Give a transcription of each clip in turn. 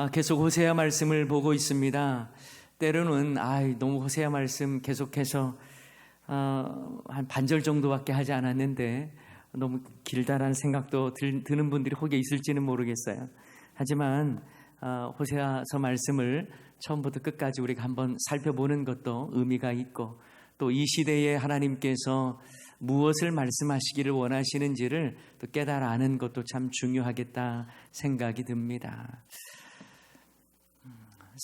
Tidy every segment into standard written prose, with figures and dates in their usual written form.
계속 호세아 말씀을 보고 있습니다. 때로는 너무 호세아 말씀 계속해서 한 반절 정도밖에 하지 않았는데 너무 길다라는 생각도 드는 분들이 혹여 있을지는 모르겠어요. 하지만 호세아서 말씀을 처음부터 끝까지 우리가 한번 살펴보는 것도 의미가 있고, 또 이 시대에 하나님께서 무엇을 말씀하시기를 원하시는지를 또 깨달아 아는 것도 참 중요하겠다 생각이 듭니다.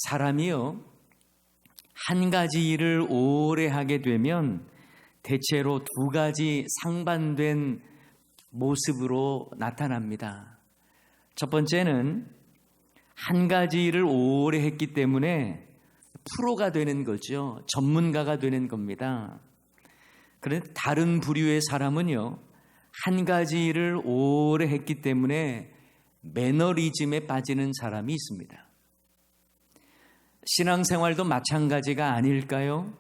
사람이요, 한 가지 일을 오래 하게 되면 대체로 두 가지 상반된 모습으로 나타납니다. 첫 번째는 한 가지 일을 오래 했기 때문에 프로가 되는 거죠. 전문가가 되는 겁니다. 그런데 다른 부류의 사람은요, 한 가지 일을 오래 했기 때문에 매너리즘에 빠지는 사람이 있습니다. 신앙생활도 마찬가지가 아닐까요?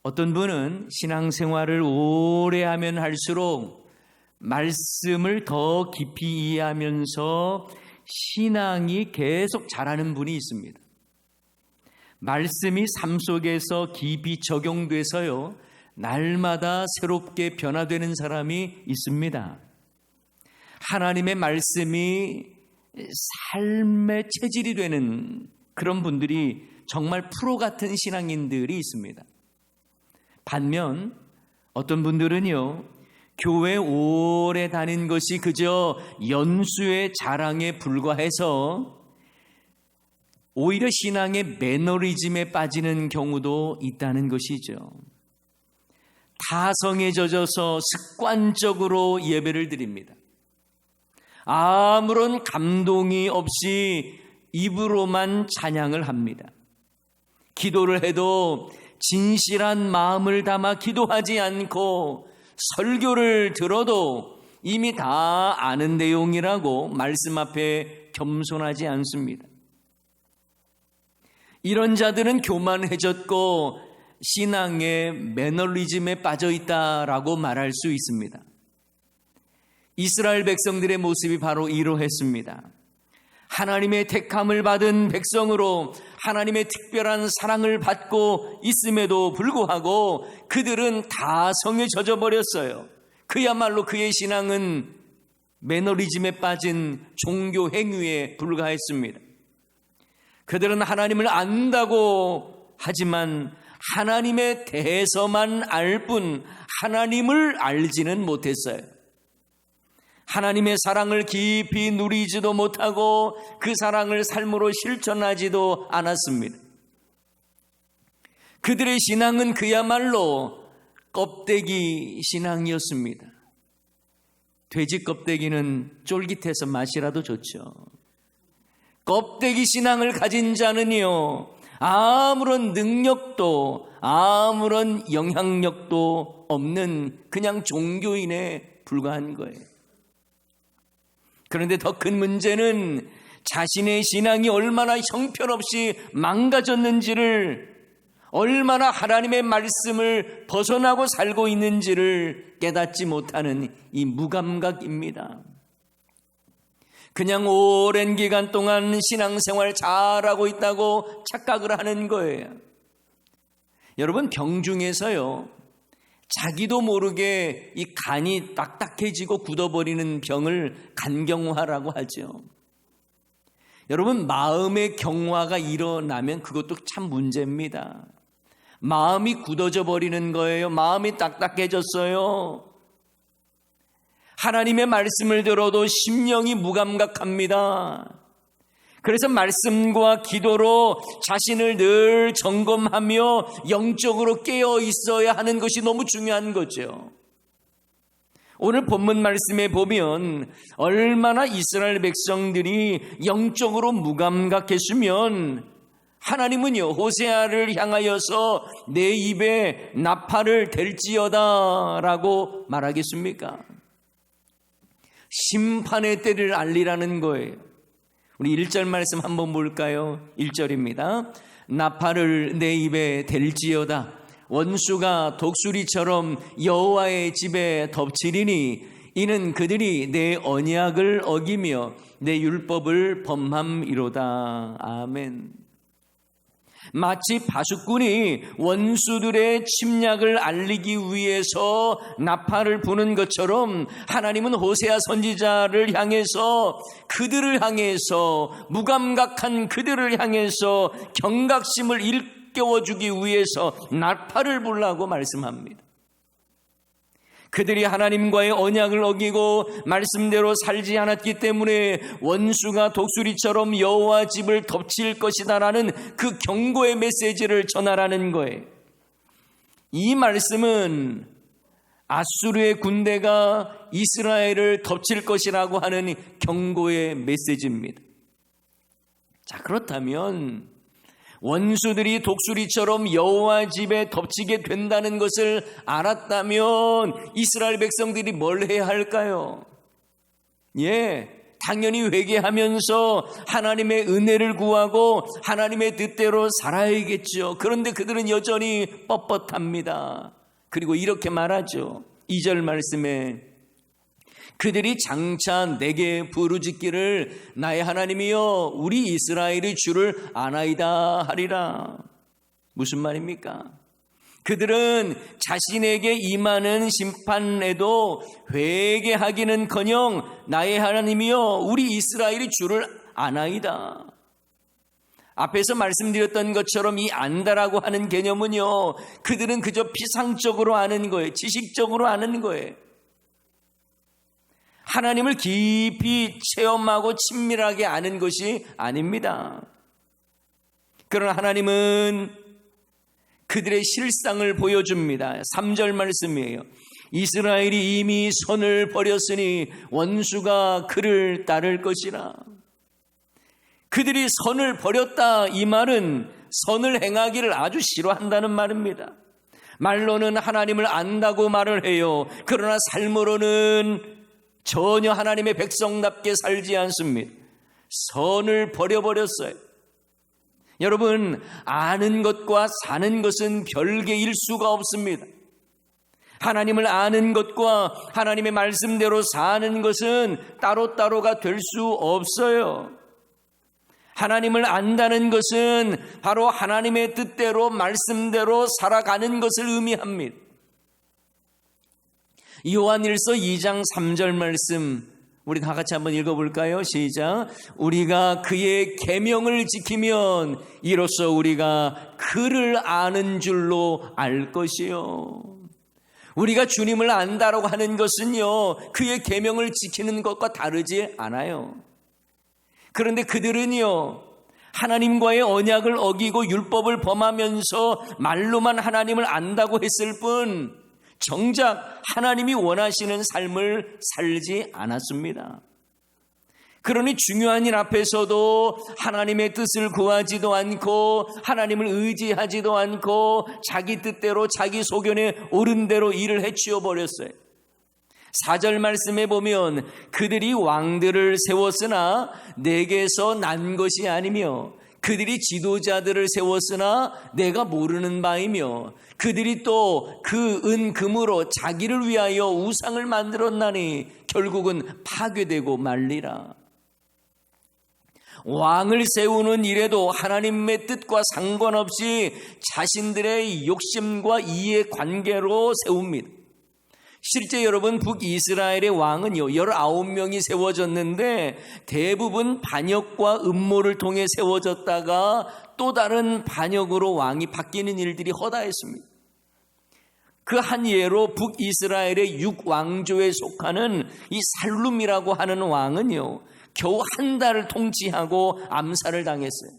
어떤 분은 신앙생활을 오래 하면 할수록 말씀을 더 깊이 이해하면서 신앙이 계속 자라는 분이 있습니다. 말씀이 삶 속에서 깊이 적용돼서요, 날마다 새롭게 변화되는 사람이 있습니다. 하나님의 말씀이 삶의 체질이 되는 그런 분들이 정말 프로 같은 신앙인들이 있습니다. 반면 어떤 분들은요, 교회 오래 다닌 것이 그저 연수의 자랑에 불과해서 오히려 신앙의 매너리즘에 빠지는 경우도 있다는 것이죠. 타성에 젖어서 습관적으로 예배를 드립니다. 아무런 감동이 없이 입으로만 찬양을 합니다. 기도를 해도 진실한 마음을 담아 기도하지 않고, 설교를 들어도 이미 다 아는 내용이라고 말씀 앞에 겸손하지 않습니다. 이런 자들은 교만해졌고 신앙의 매너리즘에 빠져 있다라고 말할 수 있습니다. 이스라엘 백성들의 모습이 바로 이러했습니다. 하나님의 택함을 받은 백성으로 하나님의 특별한 사랑을 받고 있음에도 불구하고 그들은 다성에 젖어버렸어요. 그야말로 그의 신앙은 매너리즘에 빠진 종교 행위에 불과했습니다. 그들은 하나님을 안다고 하지만 하나님에 대해서만 알 뿐 하나님을 알지는 못했어요. 하나님의 사랑을 깊이 누리지도 못하고 그 사랑을 삶으로 실천하지도 않았습니다. 그들의 신앙은 그야말로 껍데기 신앙이었습니다. 돼지 껍데기는 쫄깃해서 맛이라도 좋죠. 껍데기 신앙을 가진 자는요, 아무런 능력도 아무런 영향력도 없는 그냥 종교인에 불과한 거예요. 그런데 더 큰 문제는 자신의 신앙이 얼마나 형편없이 망가졌는지를, 얼마나 하나님의 말씀을 벗어나고 살고 있는지를 깨닫지 못하는 이 무감각입니다. 그냥 오랜 기간 동안 신앙생활 잘하고 있다고 착각을 하는 거예요. 여러분, 병 중에서요, 자기도 모르게 이 간이 딱딱해지고 굳어버리는 병을 간경화라고 하죠. 여러분, 마음의 경화가 일어나면 그것도 참 문제입니다. 마음이 굳어져 버리는 거예요. 마음이 딱딱해졌어요. 하나님의 말씀을 들어도 심령이 무감각합니다. 그래서 말씀과 기도로 자신을 늘 점검하며 영적으로 깨어 있어야 하는 것이 너무 중요한 거죠. 오늘 본문 말씀에 보면 얼마나 이스라엘 백성들이 영적으로 무감각했으면 하나님은요, 호세아를 향하여서 내 입에 나팔을 댈지어다 라고 말하겠습니까? 심판의 때를 알리라는 거예요. 우리 1절 말씀 한번 볼까요? 1절입니다. 나팔을 내 입에 댈지어다. 원수가 독수리처럼 여호와의 집에 덮치리니 이는 그들이 내 언약을 어기며 내 율법을 범함이로다. 아멘. 마치 바수꾼이 원수들의 침략을 알리기 위해서 나팔을 부는 것처럼 하나님은 호세아 선지자를 향해서, 그들을 향해서, 무감각한 그들을 향해서 경각심을 일깨워주기 위해서 나팔을 불라고 말씀합니다. 그들이 하나님과의 언약을 어기고 말씀대로 살지 않았기 때문에 원수가 독수리처럼 여호와 집을 덮칠 것이다라는 그 경고의 메시지를 전하라는 거예요. 이 말씀은 아수르의 군대가 이스라엘을 덮칠 것이라고 하는 경고의 메시지입니다. 자, 그렇다면 원수들이 독수리처럼 여호와 집에 덮치게 된다는 것을 알았다면 이스라엘 백성들이 뭘 해야 할까요? 당연히 회개하면서 하나님의 은혜를 구하고 하나님의 뜻대로 살아야겠죠. 그런데 그들은 여전히 뻣뻣합니다. 그리고 이렇게 말하죠. 2절 말씀에 그들이 장차 내게 부르짖기를 나의 하나님이여 우리 이스라엘의 주를 아나이다 하리라. 무슨 말입니까? 그들은 자신에게 임하는 심판에도 회개하기는커녕 나의 하나님이여 우리 이스라엘의 주를 아나이다. 앞에서 말씀드렸던 것처럼 이 안다라고 하는 개념은요, 그들은 그저 피상적으로 아는 거예요. 지식적으로 아는 거예요. 하나님을 깊이 체험하고 친밀하게 아는 것이 아닙니다. 그러나 하나님은 그들의 실상을 보여줍니다. 3절 말씀이에요. 이스라엘이 이미 선을 버렸으니 원수가 그를 따를 것이라. 그들이 선을 버렸다, 이 말은 선을 행하기를 아주 싫어한다는 말입니다. 말로는 하나님을 안다고 말을 해요. 그러나 삶으로는 전혀 하나님의 백성답게 살지 않습니다. 선을 버려버렸어요. 여러분, 아는 것과 사는 것은 별개일 수가 없습니다. 하나님을 아는 것과 하나님의 말씀대로 사는 것은 따로따로가 될 수 없어요. 하나님을 안다는 것은 바로 하나님의 뜻대로 말씀대로 살아가는 것을 의미합니다. 요한일서 2장 3절 말씀 우리 다 같이 한번 읽어볼까요? 시작. 우리가 그의 계명을 지키면 이로써 우리가 그를 아는 줄로 알 것이요. 우리가 주님을 안다라고 하는 것은요, 그의 계명을 지키는 것과 다르지 않아요. 그런데 그들은요, 하나님과의 언약을 어기고 율법을 범하면서 말로만 하나님을 안다고 했을 뿐 정작 하나님이 원하시는 삶을 살지 않았습니다. 그러니 중요한 일 앞에서도 하나님의 뜻을 구하지도 않고 하나님을 의지하지도 않고 자기 뜻대로 자기 소견에 옳은 대로 일을 해치워 버렸어요. 4절 말씀에 보면 그들이 왕들을 세웠으나 내게서 난 것이 아니며 그들이 지도자들을 세웠으나 내가 모르는 바이며 그들이 또 그 은금으로 자기를 위하여 우상을 만들었나니 결국은 파괴되고 말리라. 왕을 세우는 일에도 하나님의 뜻과 상관없이 자신들의 욕심과 이해관계로 세웁니다. 실제 여러분, 북이스라엘의 왕은요 19명이 세워졌는데 대부분 반역과 음모를 통해 세워졌다가 또 다른 반역으로 왕이 바뀌는 일들이 허다했습니다. 그 한 예로 북이스라엘의 6왕조에 속하는 이 살룸이라고 하는 왕은요 겨우 한 달을 통치하고 암살을 당했어요.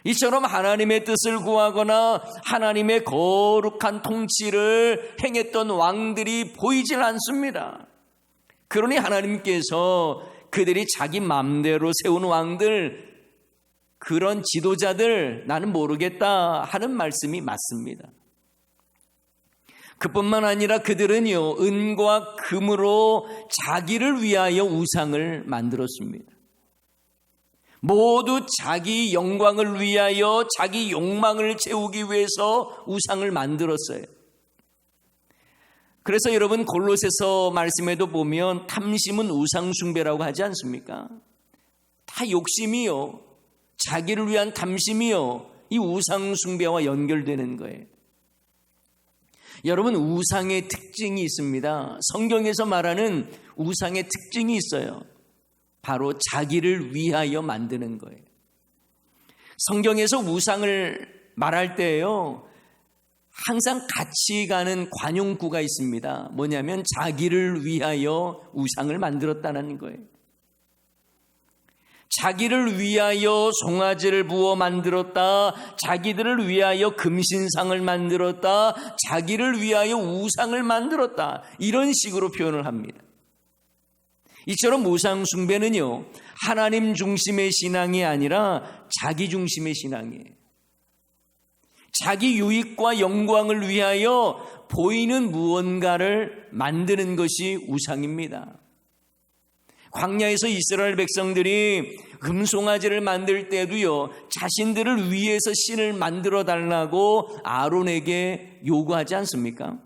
이처럼 하나님의 뜻을 구하거나 하나님의 거룩한 통치를 행했던 왕들이 보이질 않습니다. 그러니 하나님께서 그들이 자기 마음대로 세운 왕들, 그런 지도자들 나는 모르겠다 하는 말씀이 맞습니다. 그뿐만 아니라 그들은요 은과 금으로 자기를 위하여 우상을 만들었습니다. 모두 자기 영광을 위하여 자기 욕망을 채우기 위해서 우상을 만들었어요. 그래서 여러분 골로새서 말씀에도 보면 탐심은 우상 숭배라고 하지 않습니까? 다 욕심이요, 자기를 위한 탐심이요, 이 우상 숭배와 연결되는 거예요. 여러분, 우상의 특징이 있습니다. 성경에서 말하는 우상의 특징이 있어요. 바로 자기를 위하여 만드는 거예요. 성경에서 우상을 말할 때요, 항상 같이 가는 관용구가 있습니다. 뭐냐면 자기를 위하여 우상을 만들었다는 거예요. 자기를 위하여 송아지를 부어 만들었다, 자기들을 위하여 금신상을 만들었다, 자기를 위하여 우상을 만들었다, 이런 식으로 표현을 합니다. 이처럼 우상 숭배는요, 하나님 중심의 신앙이 아니라 자기 중심의 신앙이에요. 자기 유익과 영광을 위하여 보이는 무언가를 만드는 것이 우상입니다. 광야에서 이스라엘 백성들이 금송아지를 만들 때도요, 자신들을 위해서 신을 만들어 달라고 아론에게 요구하지 않습니까?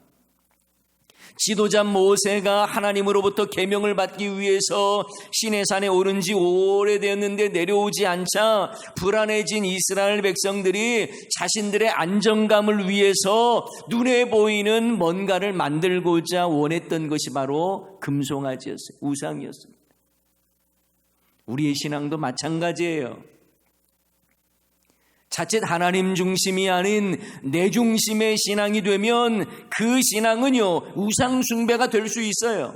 지도자 모세가 하나님으로부터 계명을 받기 위해서 시내산에 오른 지 오래되었는데 내려오지 않자 불안해진 이스라엘 백성들이 자신들의 안정감을 위해서 눈에 보이는 뭔가를 만들고자 원했던 것이 바로 금송아지였어요. 우상이었습니다. 우리의 신앙도 마찬가지예요. 자칫 하나님 중심이 아닌 내 중심의 신앙이 되면 그 신앙은요, 우상 숭배가 될 수 있어요.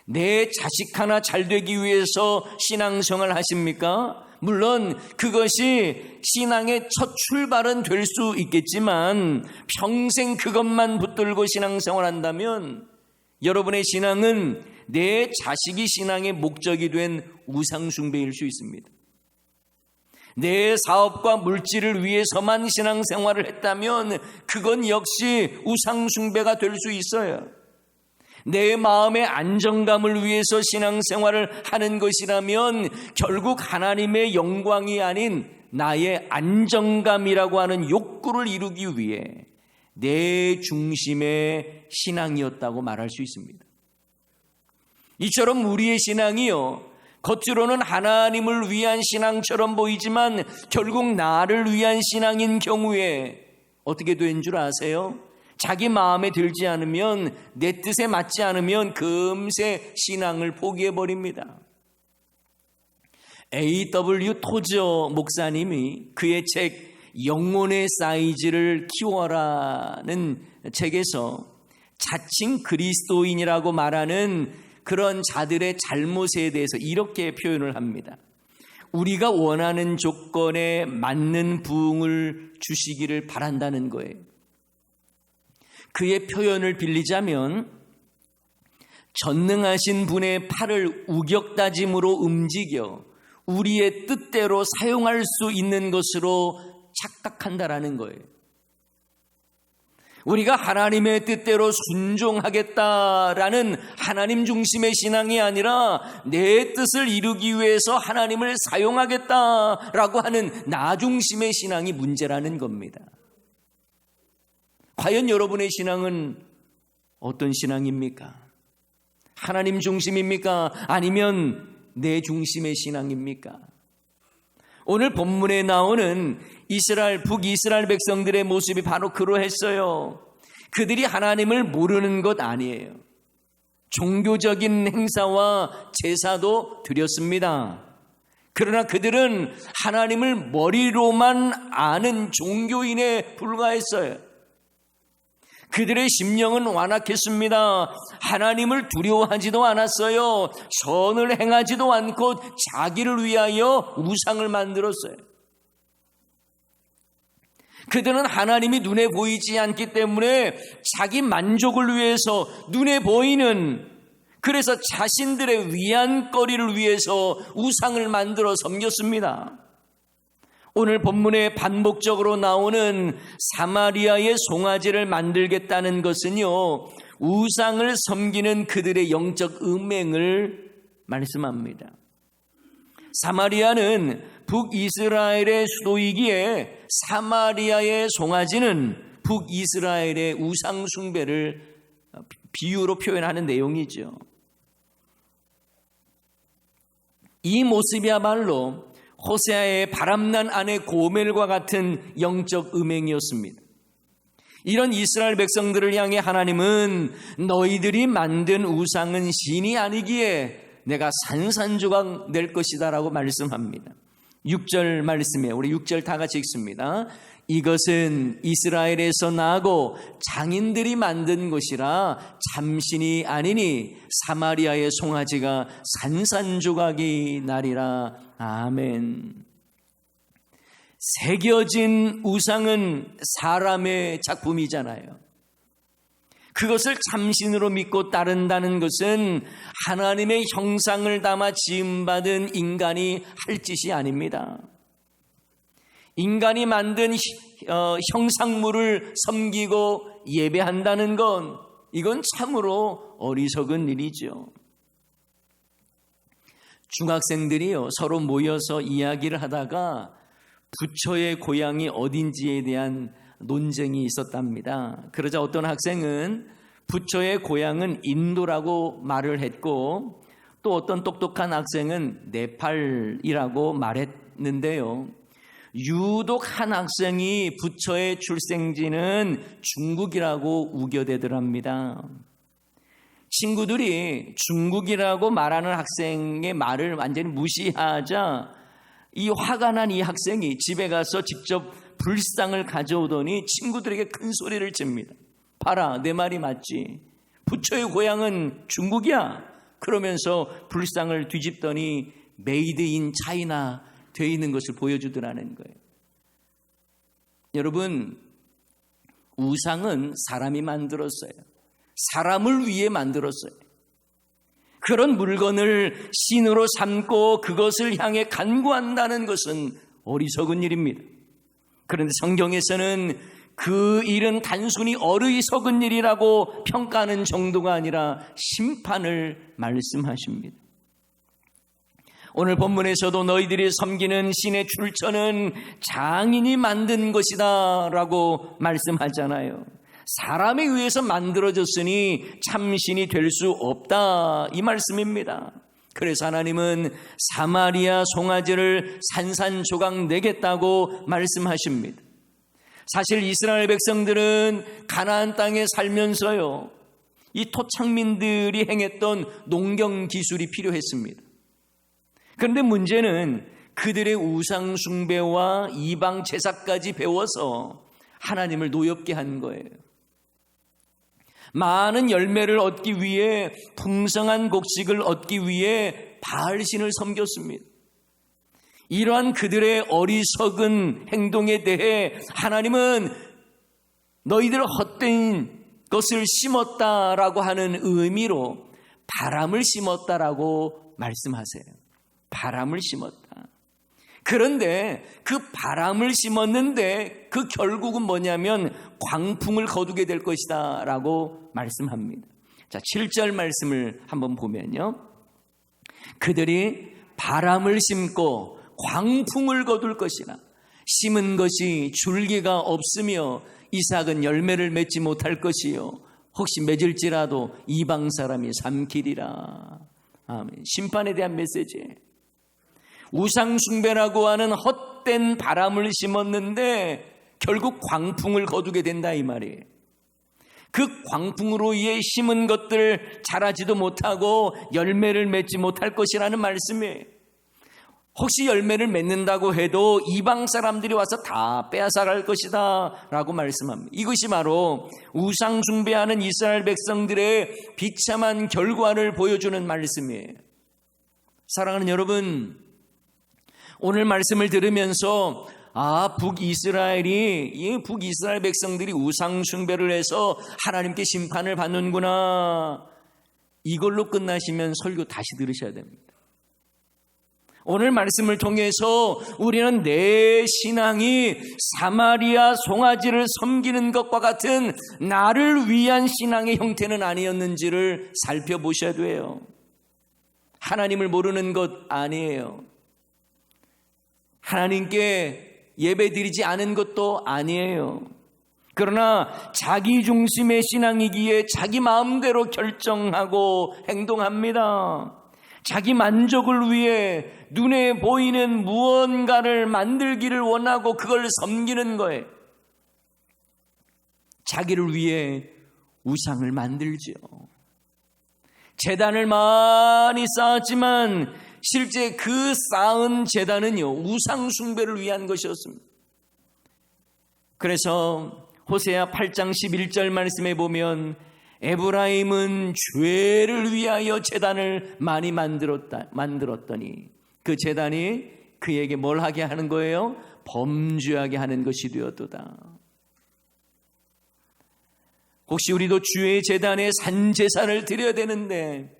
내 자식 하나 잘 되기 위해서 신앙생활을 하십니까? 물론 그것이 신앙의 첫 출발은 될 수 있겠지만 평생 그것만 붙들고 신앙생활을 한다면 여러분의 신앙은 내 자식이 신앙의 목적이 된 우상 숭배일 수 있습니다. 내 사업과 물질을 위해서만 신앙생활을 했다면 그건 역시 우상 숭배가 될 수 있어요. 내 마음의 안정감을 위해서 신앙생활을 하는 것이라면 결국 하나님의 영광이 아닌 나의 안정감이라고 하는 욕구를 이루기 위해 내 중심의 신앙이었다고 말할 수 있습니다. 이처럼 우리의 신앙이요, 겉으로는 하나님을 위한 신앙처럼 보이지만 결국 나를 위한 신앙인 경우에 어떻게 된 줄 아세요? 자기 마음에 들지 않으면, 내 뜻에 맞지 않으면 금세 신앙을 포기해버립니다. A.W. 토저 목사님이 그의 책 영혼의 사이즈를 키워라는 책에서 자칭 그리스도인이라고 말하는 그런 자들의 잘못에 대해서 이렇게 표현을 합니다. 우리가 원하는 조건에 맞는 부흥을 주시기를 바란다는 거예요. 그의 표현을 빌리자면 전능하신 분의 팔을 우격다짐으로 움직여 우리의 뜻대로 사용할 수 있는 것으로 착각한다라는 거예요. 우리가 하나님의 뜻대로 순종하겠다라는 하나님 중심의 신앙이 아니라 내 뜻을 이루기 위해서 하나님을 사용하겠다라고 하는 나 중심의 신앙이 문제라는 겁니다. 과연 여러분의 신앙은 어떤 신앙입니까? 하나님 중심입니까? 아니면 내 중심의 신앙입니까? 오늘 본문에 나오는 북이스라엘 백성들의 모습이 바로 그러했어요. 그들이 하나님을 모르는 것 아니에요. 종교적인 행사와 제사도 드렸습니다. 그러나 그들은 하나님을 머리로만 아는 종교인에 불과했어요. 그들의 심령은 완악했습니다. 하나님을 두려워하지도 않았어요. 선을 행하지도 않고 자기를 위하여 우상을 만들었어요. 그들은 하나님이 눈에 보이지 않기 때문에 자기 만족을 위해서 눈에 보이는, 그래서 자신들의 위안거리를 위해서 우상을 만들어 섬겼습니다. 오늘 본문에 반복적으로 나오는 사마리아의 송아지를 만들겠다는 것은요, 우상을 섬기는 그들의 영적 음행을 말씀합니다. 사마리아는 북이스라엘의 수도이기에 사마리아의 송아지는 북이스라엘의 우상 숭배를 비유로 표현하는 내용이죠. 이 모습이야말로 호세아의 바람난 아내 고멜과 같은 영적 음행이었습니다. 이런 이스라엘 백성들을 향해 하나님은 너희들이 만든 우상은 신이 아니기에 내가 산산조각 낼 것이다 라고 말씀합니다. 6절 말씀에 우리 6절 다 같이 읽습니다. 이것은 이스라엘에서 나고 장인들이 만든 것이라 참신이 아니니 사마리아의 송아지가 산산조각이 나리라. 아멘. 새겨진 우상은 사람의 작품이잖아요. 그것을 참신으로 믿고 따른다는 것은 하나님의 형상을 담아 지음받은 인간이 할 짓이 아닙니다. 인간이 만든 형상물을 섬기고 예배한다는 건 이건 참으로 어리석은 일이죠. 중학생들이요 서로 모여서 이야기를 하다가 부처의 고향이 어딘지에 대한 논쟁이 있었답니다. 그러자 어떤 학생은 부처의 고향은 인도라고 말을 했고 또 어떤 똑똑한 학생은 네팔이라고 말했는데요. 유독 한 학생이 부처의 출생지는 중국이라고 우겨대더랍니다. 친구들이 중국이라고 말하는 학생의 말을 완전히 무시하자 이 화가 난 이 학생이 집에 가서 직접 불상을 가져오더니 친구들에게 큰 소리를 칩니다. 봐라, 내 말이 맞지. 부처의 고향은 중국이야. 그러면서 불상을 뒤집더니 메이드 인 차이나 되어 있는 것을 보여주더라는 거예요. 여러분, 우상은 사람이 만들었어요. 사람을 위해 만들었어요. 그런 물건을 신으로 삼고 그것을 향해 간구한다는 것은 어리석은 일입니다. 그런데 성경에서는 그 일은 단순히 어리석은 일이라고 평가하는 정도가 아니라 심판을 말씀하십니다. 오늘 본문에서도 너희들이 섬기는 신의 출처는 장인이 만든 것이다 라고 말씀하잖아요. 사람에 의해서 만들어졌으니 참신이 될 수 없다 이 말씀입니다. 그래서 하나님은 사마리아 송아지를 산산조각 내겠다고 말씀하십니다. 사실 이스라엘 백성들은 가나안 땅에 살면서요 이 토착민들이 행했던 농경 기술이 필요했습니다. 그런데 문제는 그들의 우상 숭배와 이방 제사까지 배워서 하나님을 노엽게 한 거예요. 많은 열매를 얻기 위해, 풍성한 곡식을 얻기 위해 바알신을 섬겼습니다. 이러한 그들의 어리석은 행동에 대해 하나님은 너희들 헛된 것을 심었다라고 하는 의미로 바람을 심었다라고 말씀하세요. 바람을 심었다. 그런데 그 바람을 심었는데 그 결국은 뭐냐면 광풍을 거두게 될 것이다 라고 말씀합니다. 자, 7절 말씀을 한번 보면요. 그들이 바람을 심고 광풍을 거둘 것이라. 심은 것이 줄기가 없으며 이삭은 열매를 맺지 못할 것이요 혹시 맺을지라도 이방 사람이 삼키리라. 아멘. 심판에 대한 메시지. 우상 숭배라고 하는 헛된 바람을 심었는데 결국 광풍을 거두게 된다 이 말이에요. 그 광풍으로 인해 심은 것들 자라지도 못하고 열매를 맺지 못할 것이라는 말씀이에요. 혹시 열매를 맺는다고 해도 이방 사람들이 와서 다 빼앗아갈 것이다 라고 말씀합니다. 이것이 바로 우상 숭배하는 이스라엘 백성들의 비참한 결과를 보여주는 말씀이에요. 사랑하는 여러분, 오늘 말씀을 들으면서 북이스라엘 백성들이 우상 숭배를 해서 하나님께 심판을 받는구나, 이걸로 끝나시면 설교 다시 들으셔야 됩니다. 오늘 말씀을 통해서 우리는 내 신앙이 사마리아 송아지를 섬기는 것과 같은 나를 위한 신앙의 형태는 아니었는지를 살펴보셔야 돼요. 하나님을 모르는 것 아니에요. 하나님께 예배드리지 않은 것도 아니에요. 그러나 자기 중심의 신앙이기에 자기 마음대로 결정하고 행동합니다. 자기 만족을 위해 눈에 보이는 무언가를 만들기를 원하고 그걸 섬기는 거예요. 자기를 위해 우상을 만들죠. 제단을 많이 쌓았지만 실제 그 쌓은 제단은요, 우상 숭배를 위한 것이었습니다. 그래서 호세아 8장 11절 말씀에 보면 에브라임은 죄를 위하여 제단을 많이 만들었더니 그 제단이 그에게 뭘 하게 하는 거예요? 범죄하게 하는 것이 되었도다. 혹시 우리도 주의 제단에 산제사를 드려야 되는데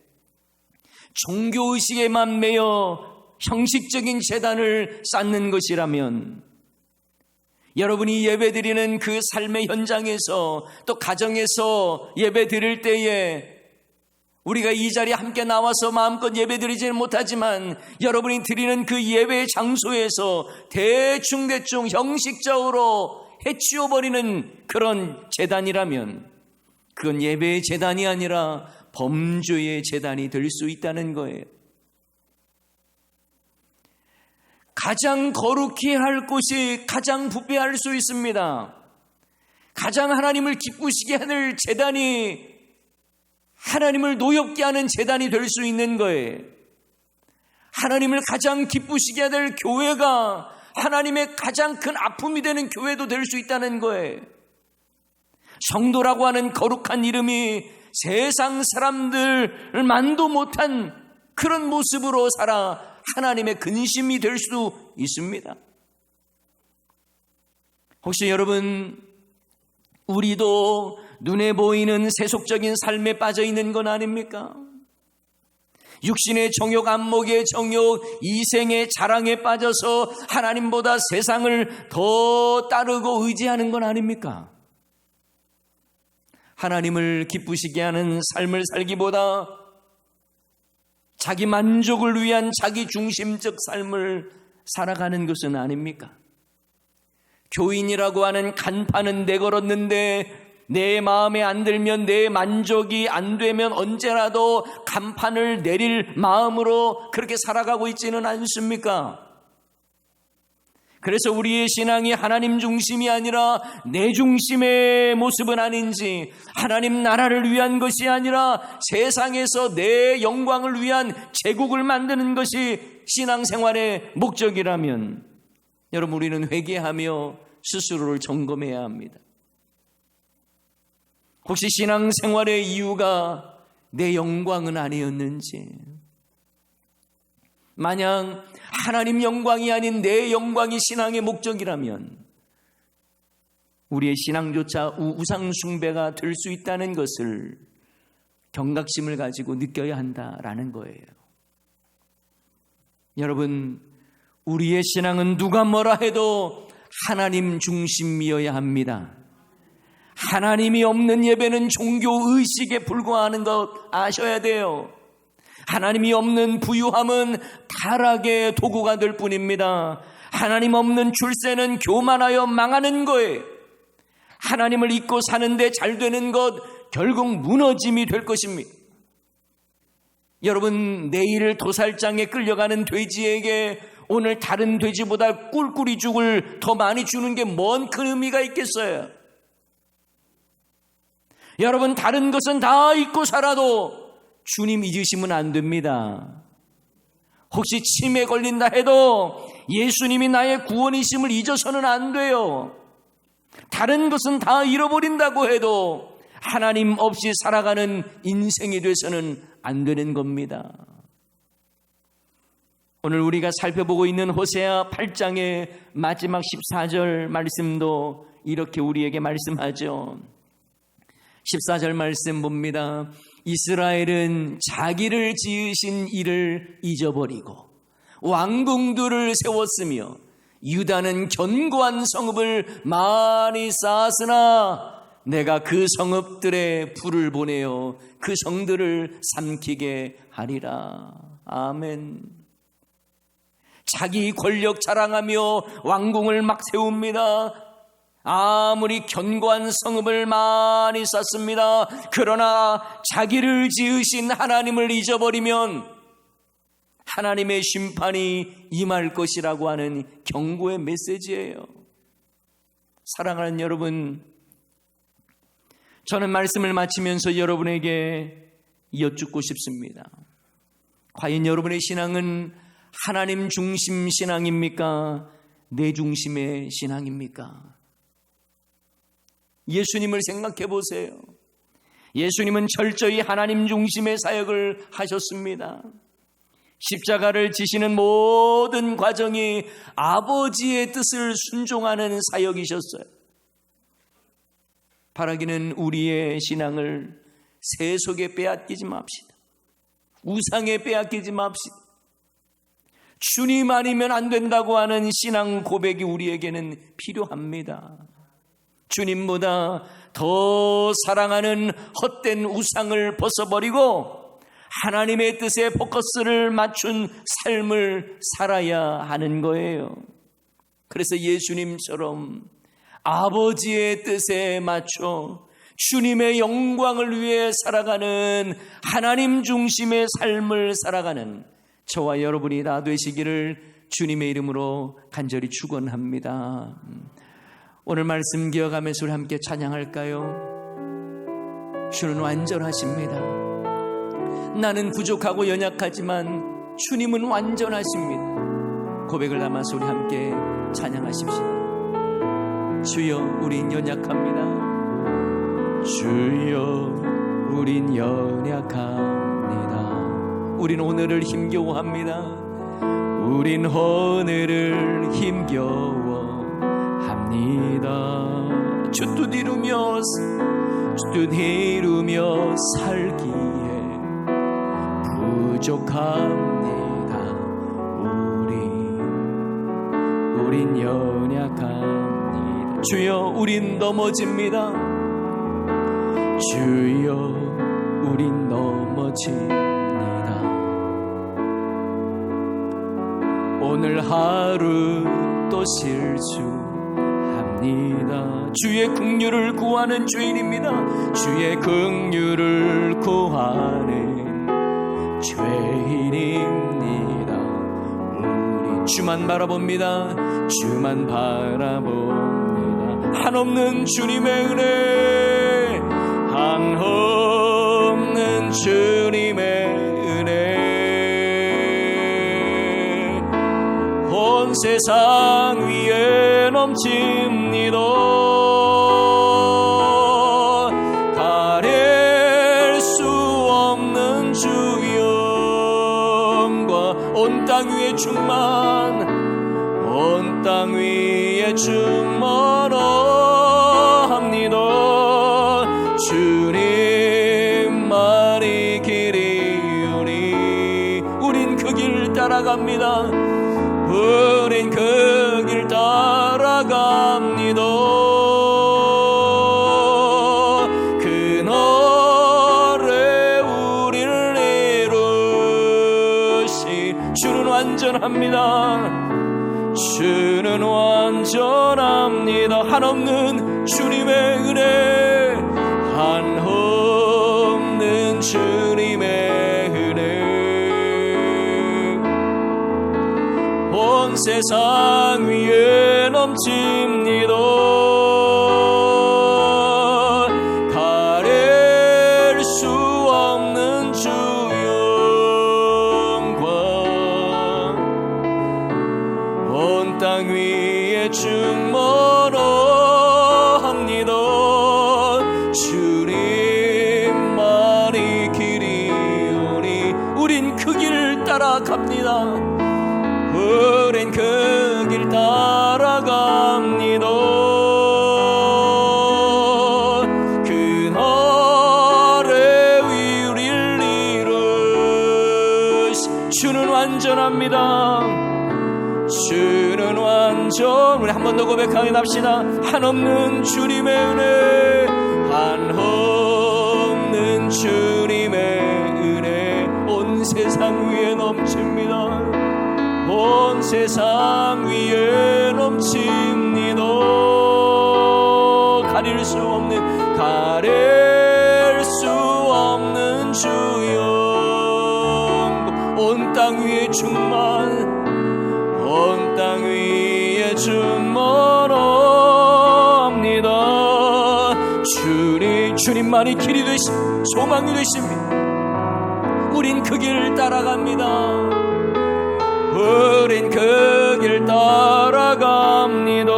종교의식에만 매여 형식적인 제단을 쌓는 것이라면 여러분이 예배드리는 그 삶의 현장에서 또 가정에서 예배드릴 때에 우리가 이 자리에 함께 나와서 마음껏 예배드리지는 못하지만 여러분이 드리는 그 예배 장소에서 대충 형식적으로 해치워버리는 그런 제단이라면 그건 예배의 제단이 아니라 범죄의 제단이 될 수 있다는 거예요. 가장 거룩히 할 곳이 가장 부패할 수 있습니다. 가장 하나님을 기쁘시게 하는 제단이 하나님을 노엽게 하는 제단이 될 수 있는 거예요. 하나님을 가장 기쁘시게 할 교회가 하나님의 가장 큰 아픔이 되는 교회도 될 수 있다는 거예요. 성도라고 하는 거룩한 이름이 세상 사람들 만도 못한 그런 모습으로 살아 하나님의 근심이 될 수 있습니다. 혹시 여러분, 우리도 눈에 보이는 세속적인 삶에 빠져 있는 건 아닙니까? 육신의 정욕, 안목의 정욕, 이생의 자랑에 빠져서 하나님보다 세상을 더 따르고 의지하는 건 아닙니까? 하나님을 기쁘시게 하는 삶을 살기보다 자기 만족을 위한 자기 중심적 삶을 살아가는 것은 아닙니까? 교인이라고 하는 간판은 내걸었는데 내 마음에 안 들면, 내 만족이 안 되면 언제라도 간판을 내릴 마음으로 그렇게 살아가고 있지는 않습니까? 그래서 우리의 신앙이 하나님 중심이 아니라 내 중심의 모습은 아닌지, 하나님 나라를 위한 것이 아니라 세상에서 내 영광을 위한 제국을 만드는 것이 신앙생활의 목적이라면 여러분, 우리는 회개하며 스스로를 점검해야 합니다. 혹시 신앙생활의 이유가 내 영광은 아니었는지, 만약 하나님 영광이 아닌 내 영광이 신앙의 목적이라면 우리의 신앙조차 우상 숭배가 될 수 있다는 것을 경각심을 가지고 느껴야 한다라는 거예요. 여러분, 우리의 신앙은 누가 뭐라 해도 하나님 중심이어야 합니다. 하나님이 없는 예배는 종교의식에 불과하는 것 아셔야 돼요. 하나님이 없는 부유함은 타락의 도구가 될 뿐입니다. 하나님 없는 출세는 교만하여 망하는 거예요. 하나님을 잊고 사는데 잘 되는 것 결국 무너짐이 될 것입니다. 여러분, 내일 도살장에 끌려가는 돼지에게 오늘 다른 돼지보다 꿀꿀이 죽을 더 많이 주는 게 뭔 큰 의미가 있겠어요? 여러분, 다른 것은 다 잊고 살아도 주님 잊으시면 안 됩니다. 혹시 치매에 걸린다 해도 예수님이 나의 구원이심을 잊어서는 안 돼요. 다른 것은 다 잃어버린다고 해도 하나님 없이 살아가는 인생이 돼서는 안 되는 겁니다. 오늘 우리가 살펴보고 있는 호세아 8장의 마지막 14절 말씀도 이렇게 우리에게 말씀하죠. 14절 말씀 봅니다. 이스라엘은 자기를 지으신 이를 잊어버리고 왕궁들을 세웠으며 유다는 견고한 성읍을 많이 쌓았으나 내가 그 성읍들에 불을 보내어 그 성들을 삼키게 하리라. 아멘. 자기 권력 자랑하며 왕궁을 막 세웁니다. 아무리 견고한 성읍을 많이 쌓습니다. 그러나 자기를 지으신 하나님을 잊어버리면 하나님의 심판이 임할 것이라고 하는 경고의 메시지예요. 사랑하는 여러분, 저는 말씀을 마치면서 여러분에게 여쭙고 싶습니다. 과연 여러분의 신앙은 하나님 중심 신앙입니까? 내 중심의 신앙입니까? 예수님을 생각해 보세요. 예수님은 철저히 하나님 중심의 사역을 하셨습니다. 십자가를 지시는 모든 과정이 아버지의 뜻을 순종하는 사역이셨어요. 바라기는 우리의 신앙을 세속에 빼앗기지 맙시다. 우상에 빼앗기지 맙시다. 주님 아니면 안 된다고 하는 신앙 고백이 우리에게는 필요합니다. 주님보다 더 사랑하는 헛된 우상을 벗어버리고 하나님의 뜻에 포커스를 맞춘 삶을 살아야 하는 거예요. 그래서 예수님처럼 아버지의 뜻에 맞춰 주님의 영광을 위해 살아가는 하나님 중심의 삶을 살아가는 저와 여러분이 다 되시기를 주님의 이름으로 간절히 축원합니다. 오늘 말씀 기억하면서 우리 함께 찬양할까요? 주는 완전하십니다. 나는 부족하고 연약하지만 주님은 완전하십니다. 고백을 담아서 우리 함께 찬양하십시다. 주여, 우린 연약합니다. 주여, 우린 연약합니다. 우린 오늘을 힘겨워합니다. 우린 오늘을 힘겨워합니다. 주 뜻 이루며 살기에 부족합니다. 우린 연약합니다. 주여, 우린 넘어집니다. 주여, 우린 넘어집니다. 오늘 하루 또 실수합니다. 주의 긍휼을 구하는 죄인입니다. 주의 긍휼을 구하는 죄인입니다. 우리 주만 바라봅니다. 주만 바라봅니다. 한없는 주님의 은혜, 한없는 주님의 은혜, 온 세상 위에 넘칩니다. 가릴 수 없는 주 영과 온 땅 위에 충만, 온 땅 위에 충만합니다. 주님만이 길이오니 우린 그 길 따라갑니다. 우린 그 길 따라갑니다. 그날에 우리를 이루시 주는 완전합니다. 주는 완전합니다. 한없는 주님의 은혜, 한없는 주님의 은혜, 온 세상 위에 넘칩니다. 가릴 수 없는 주 영광, 온 땅 위에 충만합니다. 주님만이 길이오니 우린 그 길 따라갑니다. 우린 그 길 따라갑니다. 그날에 우리를 이루시 주는 완전합니다. 주는 완전. 우리 한 번 더 고백하게 합시다. 한없는 주님의 은혜, 한없는 주님의 은혜, 온 세상 위에 넘칩니다. 온 세상 위에 넘칩니다. 가릴 수 없는 주여, 온 땅 위에 온 땅 위에 충만합니다. 주님만이 길이 되시고 소망이 되십니다. 우린 그 길을 따라갑니다. 우린 그 길 따라갑니다.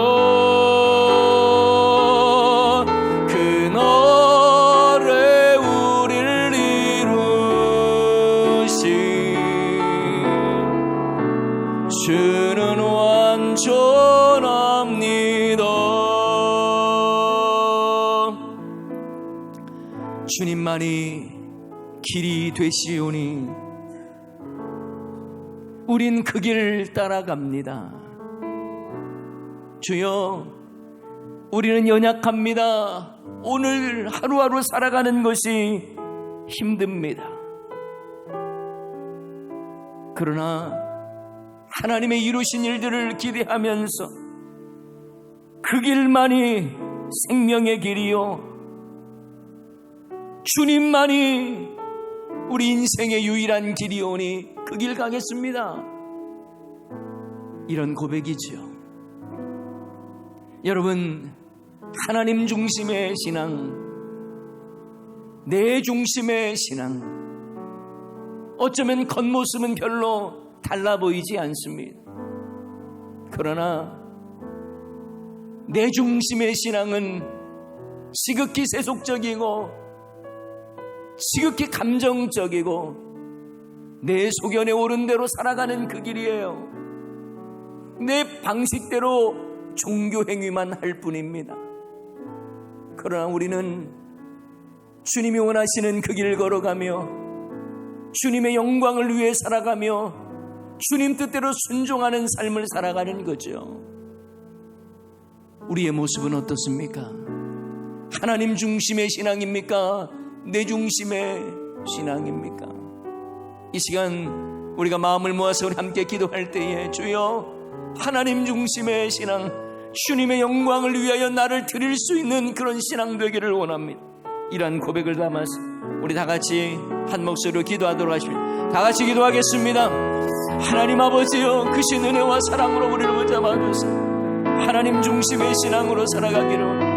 그날에 우릴 이루신 주는 완전합니다. 주님만이 길이 되시오니 우린 그 길을 따라갑니다. 주여, 우리는 연약합니다. 오늘 하루하루 살아가는 것이 힘듭니다. 그러나 하나님의 이루신 일들을 기대하면서 그 길만이 생명의 길이요, 주님만이 우리 인생의 유일한 길이오니 그 길 가겠습니다. 이런 고백이죠. 여러분, 하나님 중심의 신앙, 내 중심의 신앙, 어쩌면 겉모습은 별로 달라 보이지 않습니다. 그러나 내 중심의 신앙은 지극히 세속적이고 지극히 감정적이고 내 소견에 오른 대로 살아가는 그 길이에요. 내 방식대로 종교 행위만 할 뿐입니다. 그러나 우리는 주님이 원하시는 그 길을 걸어가며 주님의 영광을 위해 살아가며 주님 뜻대로 순종하는 삶을 살아가는 거죠. 우리의 모습은 어떻습니까? 하나님 중심의 신앙입니까? 내 중심의 신앙입니까? 이 시간 우리가 마음을 모아서 우리 함께 기도할 때에 주여, 하나님 중심의 신앙, 주님의 영광을 위하여 나를 드릴 수 있는 그런 신앙 되기를 원합니다. 이러한 고백을 담아서 우리 다 같이 한 목소리로 기도하도록 하십니다. 다 같이 기도하겠습니다. 하나님 아버지여, 크신 은혜와 사랑으로 우리를 붙잡아 주세요. 하나님 중심의 신앙으로 살아가기를